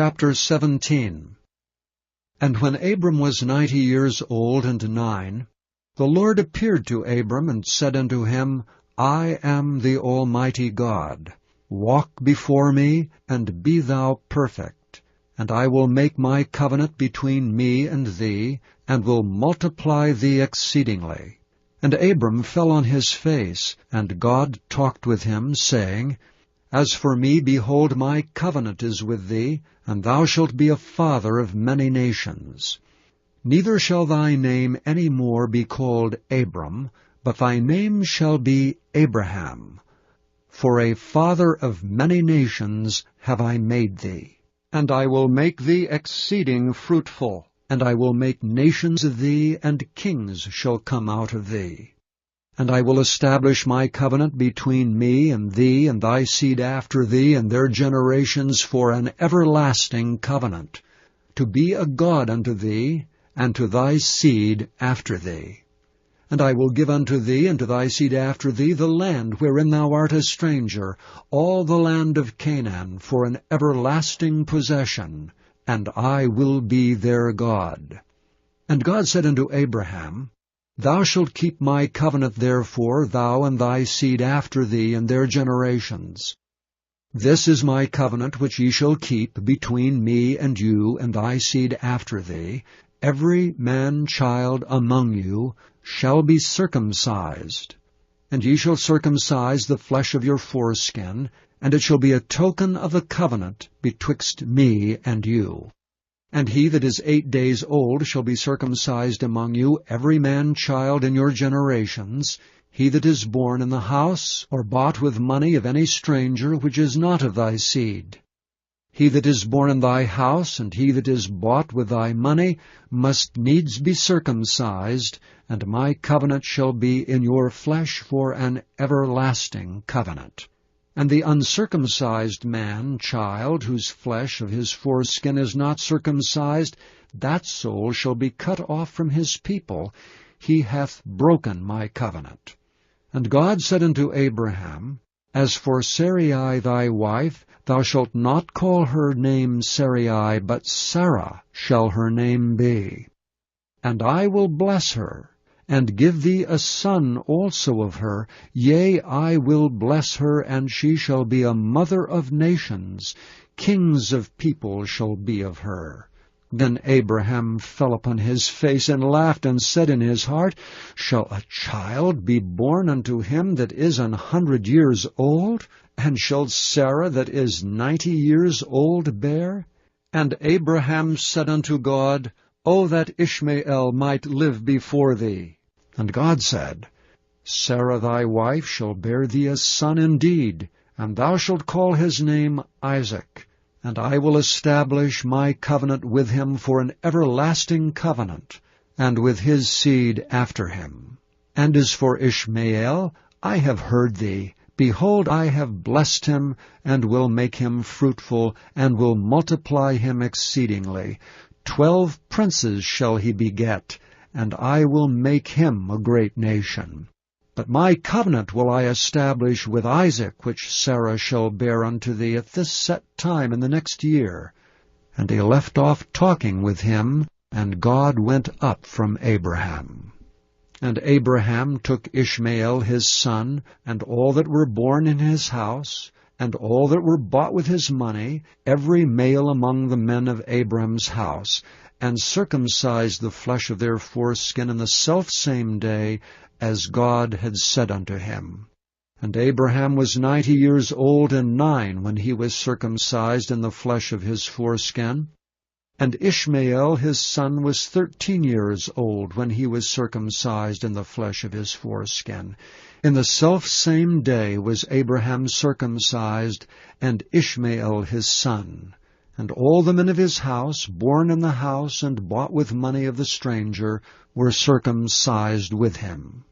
Chapter 17. And when Abram was 90 years old and 9, the Lord appeared to Abram and said unto him, I am the Almighty God. Walk before me, and be thou perfect. And I will make my covenant between me and thee, and will multiply thee exceedingly. And Abram fell on his face, and God talked with him, saying, As for me, behold, my covenant is with thee, and thou shalt be a father of many nations. Neither shall thy name any more be called Abram, but thy name shall be Abraham. For a father of many nations have I made thee. And I will make thee exceeding fruitful, and I will make nations of thee, and kings shall come out of thee. And I will establish my covenant between me and thee and thy seed after thee and their generations for an everlasting covenant, to be a God unto thee, and to thy seed after thee. And I will give unto thee and to thy seed after thee the land wherein thou art a stranger, all the land of Canaan, for an everlasting possession, and I will be their God. And God said unto Abraham, Thou shalt keep my covenant therefore, thou and thy seed after thee and their generations. This is my covenant which ye shall keep between me and you and thy seed after thee. Every man-child among you shall be circumcised. And ye shall circumcise the flesh of your foreskin, and it shall be a token of the covenant betwixt me and you. And he that is 8 days old shall be circumcised among you, every man-child in your generations, he that is born in the house or bought with money of any stranger which is not of thy seed. He that is born in thy house, and he that is bought with thy money, must needs be circumcised, and my covenant shall be in your flesh for an everlasting covenant. And the uncircumcised man-child, whose flesh of his foreskin is not circumcised, that soul shall be cut off from his people. He hath broken my covenant. And God said unto Abraham, As for Sarai thy wife, thou shalt not call her name Sarai, but Sarah shall her name be. And I will bless her, and give thee a son also of her. Yea, I will bless her, and she shall be a mother of nations. Kings of people shall be of her. Then Abraham fell upon his face and laughed, and said in his heart, Shall a child be born unto him that is 100 years old? And shall Sarah that is 90 years old bear? And Abraham said unto God, O that Ishmael might live before thee. And God said, Sarah thy wife shall bear thee a son indeed, and thou shalt call his name Isaac. And I will establish my covenant with him for an everlasting covenant, and with his seed after him. And as for Ishmael, I have heard thee. Behold, I have blessed him, and will make him fruitful, and will multiply him exceedingly. 12 princes shall he beget, and I will make him a great nation. But my covenant will I establish with Isaac, which Sarah shall bear unto thee at this set time in the next year. And he left off talking with him, and God went up from Abraham. And Abraham took Ishmael his son, and all that were born in his house, and all that were bought with his money, every male among the men of Abram's house, and circumcised the flesh of their foreskin in the selfsame day, as God had said unto him. And Abraham was 90 years old and 9 when he was circumcised in the flesh of his foreskin. And Ishmael his son was 13 years old when he was circumcised in the flesh of his foreskin. In the selfsame day was Abraham circumcised, and Ishmael his son. And all the men of his house, born in the house and bought with money of the stranger, were circumcised with him.